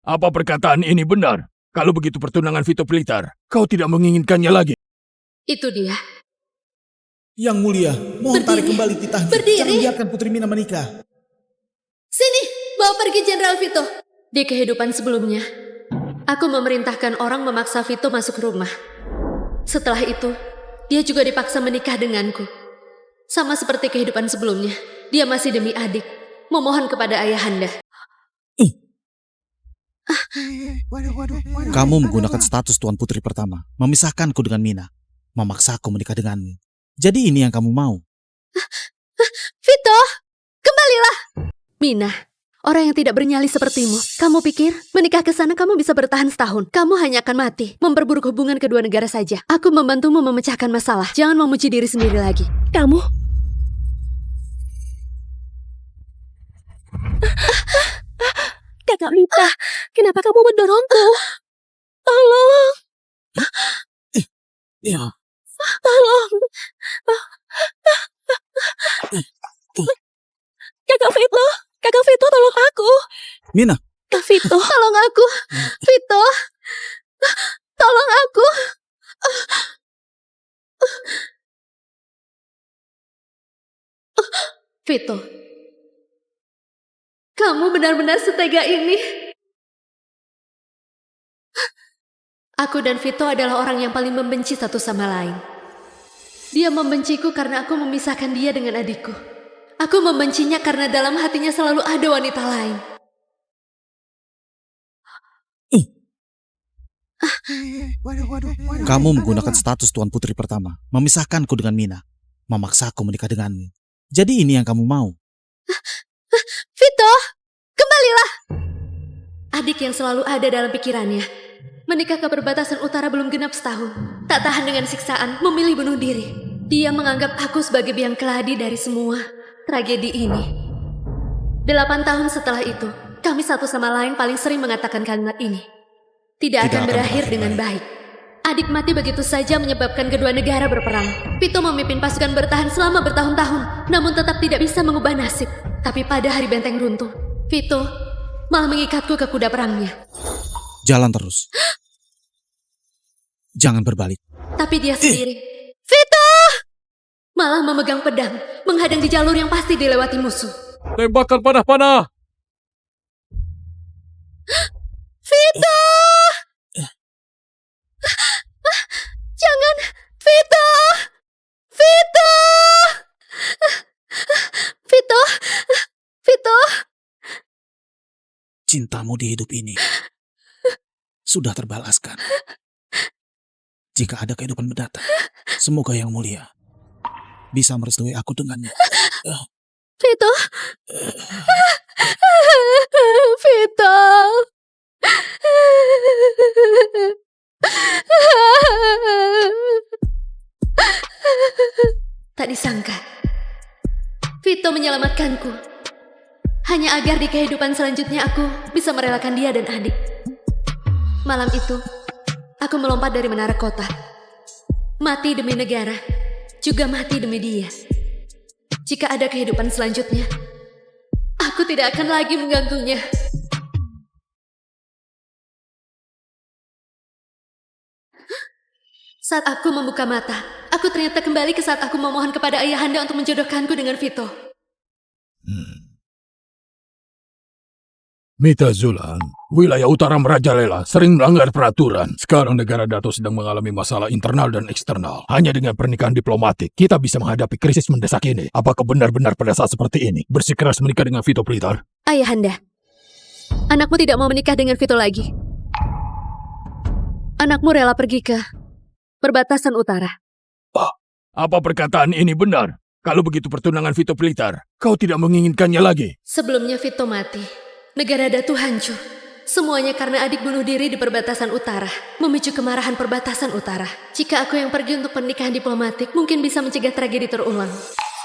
Apa perkataan ini benar? Kalau begitu pertunangan Vito Blitar, kau tidak menginginkannya lagi. Itu dia. Yang mulia, mohon Berdiri. tarik kembali titahnya. Berdiri. Jangan biarkan Putri Mina menikah. Sini, bawa pergi Jenderal Vito. Di kehidupan sebelumnya, aku memerintahkan orang memaksa Vito masuk rumah. Setelah itu, dia juga dipaksa menikah denganku. Sama seperti kehidupan sebelumnya, dia masih demi adik, memohon kepada ayahanda. Kamu menggunakan status Tuan Putri pertama, memisahkanku dengan Mina, memaksaku menikah denganmu. Jadi ini yang kamu mau? Vito, kembalilah. Mina, orang yang tidak bernyali sepertimu. Kamu pikir menikah ke sana kamu bisa bertahan setahun? Kamu hanya akan mati, memperburuk hubungan kedua negara saja. Aku membantumu memecahkan masalah. Jangan memuji diri sendiri lagi. Kamu... Kakak Mita, kenapa kamu mendorongku? Tolong, Ya, tolong. Kakak Vito, tolong aku. Mina, Kak Vito, Tolong aku, Vito. Tolong aku. Vito, kamu benar-benar setega ini. Aku dan Vito adalah orang yang paling membenci satu sama lain. Dia membenciku karena aku memisahkan dia dengan adikku. Aku membencinya karena dalam hatinya selalu ada wanita lain. kamu menggunakan status Tuan Putri pertama, memisahkanku dengan Mina, memaksaku menikah denganmu. Jadi ini yang kamu mau? Vito, kembalilah. Adik yang selalu ada dalam pikirannya. Menikah ke perbatasan utara belum genap setahun. Tak tahan dengan siksaan, memilih bunuh diri. Dia menganggap aku sebagai biang keladi dari semua tragedi ini. 8 tahun setelah itu, kami satu sama lain paling sering mengatakan kalimat ini. Tidak akan berakhir dengan baik. Adik mati begitu saja menyebabkan kedua negara berperang. Vito memimpin pasukan bertahan selama bertahun-tahun, namun tetap tidak bisa mengubah nasib. Tapi pada hari benteng runtuh, Vito malah mengikatku ke kuda perangnya. Jalan terus. Jangan berbalik. Tapi dia sendiri, Vito, malah memegang pedang, menghadang di jalur yang pasti dilewati musuh. Tembakan panah-panah! Vito! Jangan, Vito! Vito! Vito! Vito! Cintamu di hidup ini sudah terbalaskan. Jika ada kehidupan mendatang, semoga Yang Mulia bisa merestui aku dengannya. Vito! Vito! Tak disangka, Vito menyelamatkanku. Hanya agar di kehidupan selanjutnya aku bisa merelakan dia dan adik. Malam itu, aku melompat dari menara kota. Mati demi negara, juga mati demi dia. Jika ada kehidupan selanjutnya, aku tidak akan lagi mengganggunya. Saat aku membuka mata, aku ternyata kembali ke saat aku memohon kepada ayahanda untuk menjodohkanku dengan Vito. Mita Zulan, wilayah utara Merajalela sering melanggar peraturan. Sekarang negara Dato sedang mengalami masalah internal dan eksternal. Hanya dengan pernikahan diplomatik, kita bisa menghadapi krisis mendesak ini. Apakah benar-benar pada saat seperti ini, bersikeras menikah dengan Vito Blitar? Ayahanda, anakmu tidak mau menikah dengan Vito lagi. Anakmu rela pergi ke perbatasan utara. Apa perkataan ini benar? Kalau begitu pertunangan Vito Blitar, kau tidak menginginkannya lagi. Sebelumnya Vito mati, negara Datu hancur. Semuanya karena adik bunuh diri di perbatasan utara, memicu kemarahan perbatasan utara. Jika aku yang pergi untuk pernikahan diplomatik, mungkin bisa mencegah tragedi terulang.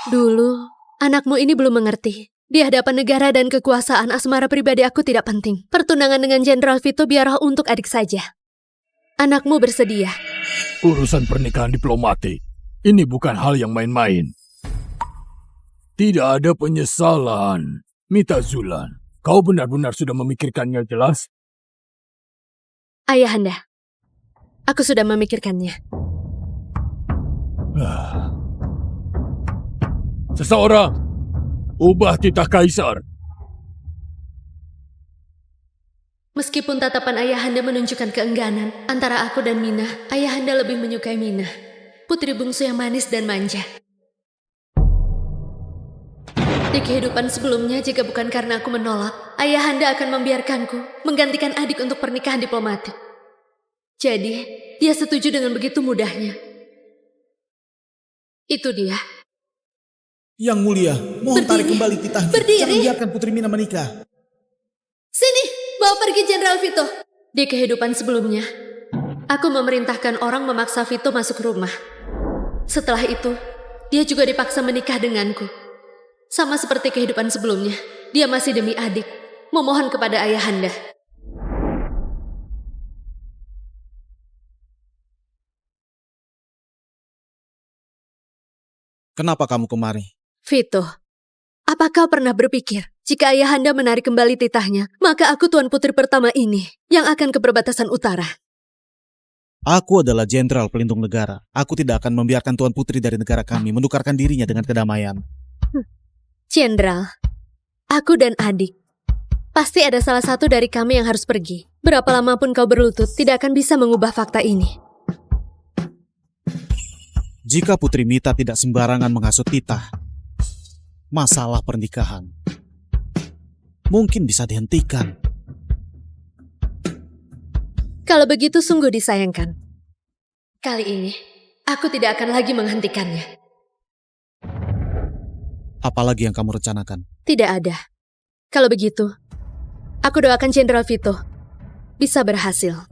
Dulu, anakmu ini belum mengerti. Di hadapan negara dan kekuasaan, asmara pribadi aku tidak penting. Pertunangan dengan Jenderal Vito biarlah untuk adik saja. Anakmu bersedia. Urusan pernikahan diplomatik, ini bukan hal yang main-main. Tidak ada penyesalan, Mita Zulan. Kau benar-benar sudah memikirkannya jelas? Ayahanda, aku sudah memikirkannya. Seseorang, ubah titah kaisar. Meskipun tatapan Ayahanda menunjukkan keengganan antara aku dan Mina, Ayahanda lebih menyukai Mina, putri bungsu yang manis dan manja. Di kehidupan sebelumnya, jika bukan karena aku menolak, Ayahanda akan membiarkanku menggantikan adik untuk pernikahan diplomatik. Jadi, dia setuju dengan begitu mudahnya. Itu dia. Yang mulia, mohon tarik Berdiri. kembali titahnya. Berdiri. Jangan biarkan Putri Mina menikah. Sini, bawa pergi Jenderal Vito. Di kehidupan sebelumnya, aku memerintahkan orang memaksa Vito masuk rumah. Setelah itu, dia juga dipaksa menikah denganku. Sama seperti kehidupan sebelumnya, dia masih demi adik, memohon kepada Ayahanda. Kenapa kamu kemari? Vito, apa kau pernah berpikir, jika Ayahanda menarik kembali titahnya, maka aku tuan putri pertama ini yang akan ke perbatasan utara? Aku adalah jenderal pelindung negara. Aku tidak akan membiarkan tuan putri dari negara kami menukarkan dirinya dengan kedamaian. Jenderal, aku dan adik, pasti ada salah satu dari kami yang harus pergi. Berapa lama pun kau berlutut, tidak akan bisa mengubah fakta ini. Jika Putri Mita tidak sembarangan menghasut titah, masalah pernikahan mungkin bisa dihentikan. Kalau begitu sungguh disayangkan. Kali ini, aku tidak akan lagi menghentikannya. Apalagi yang kamu rencanakan? Tidak ada. Kalau begitu, aku doakan Jenderal Vito bisa berhasil.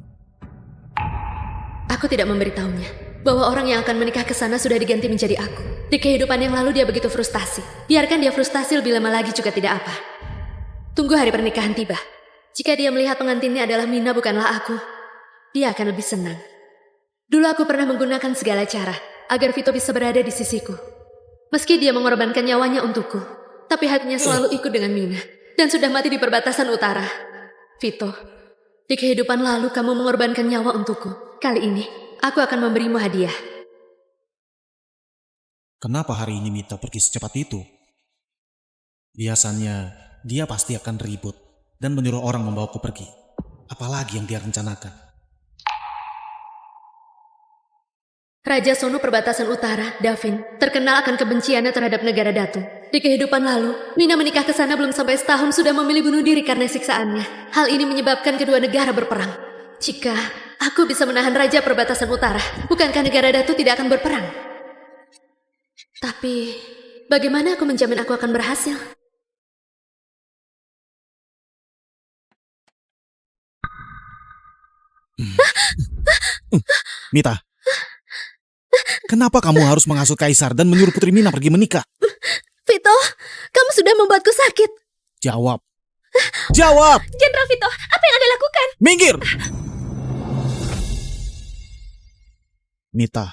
Aku tidak memberitahunya bahwa orang yang akan menikah ke sana sudah diganti menjadi aku. Di kehidupan yang lalu dia begitu frustasi. Biarkan dia frustasi lebih lama lagi juga tidak apa. Tunggu hari pernikahan tiba. Jika dia melihat pengantinnya adalah Mina bukanlah aku, dia akan lebih senang. Dulu aku pernah menggunakan segala cara agar Vito bisa berada di sisiku. Meski dia mengorbankan nyawanya untukku, tapi hatinya selalu ikut dengan Mina dan sudah mati di perbatasan utara. Vito, di kehidupan lalu kamu mengorbankan nyawa untukku. Kali ini, aku akan memberimu hadiah. Kenapa hari ini Mita pergi secepat itu? Biasanya dia pasti akan ribut dan menyuruh orang membawaku pergi. Apalagi yang dia rencanakan? Raja Sono perbatasan utara, Davin, terkenal akan kebenciannya terhadap negara Datu. Di kehidupan lalu, Mina menikah ke sana belum sampai setahun sudah memilih bunuh diri karena siksaannya. Hal ini menyebabkan kedua negara berperang. Jika aku bisa menahan Raja perbatasan utara, bukankah negara Datu tidak akan berperang? Tapi, bagaimana aku menjamin aku akan berhasil? Mita, kenapa kamu harus menghasut Kaisar dan menyuruh Putri Mina pergi menikah? Vito, kamu sudah membuatku sakit. Jawab. Jawab! Jenderal Vito, apa yang Anda lakukan? Minggir! Mita,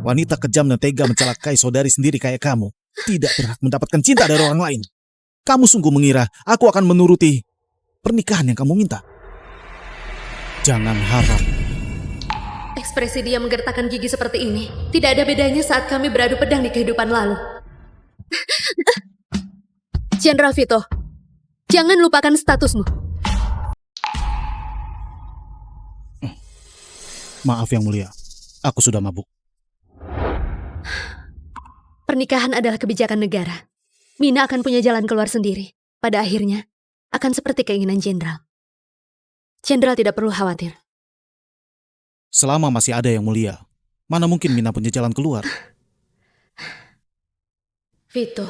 wanita kejam dan tega mencelakai saudari sendiri kayak kamu tidak berhak mendapatkan cinta dari orang lain. Kamu sungguh mengira aku akan menuruti pernikahan yang kamu minta? Jangan harap. Ekspresi dia menggertakkan gigi seperti ini tidak ada bedanya saat kami beradu pedang di kehidupan lalu. Jenderal Vito, jangan lupakan statusmu. Maaf yang mulia, aku sudah mabuk. Pernikahan adalah kebijakan negara. Mina akan punya jalan keluar sendiri. Pada akhirnya, akan seperti keinginan Jenderal. Jenderal tidak perlu khawatir. Selama masih ada yang mulia, mana mungkin Mina punya jalan keluar? Vito,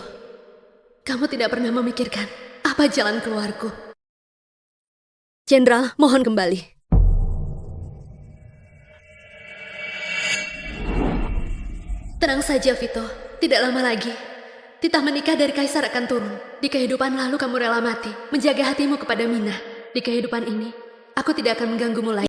kamu tidak pernah memikirkan apa jalan keluarku. Jenderal, mohon kembali. Tenang saja, Vito. Tidak lama lagi, titah menikah dari Kaisar akan turun. Di kehidupan lalu kamu rela mati, menjaga hatimu kepada Mina. Di kehidupan ini, aku tidak akan mengganggumu lagi.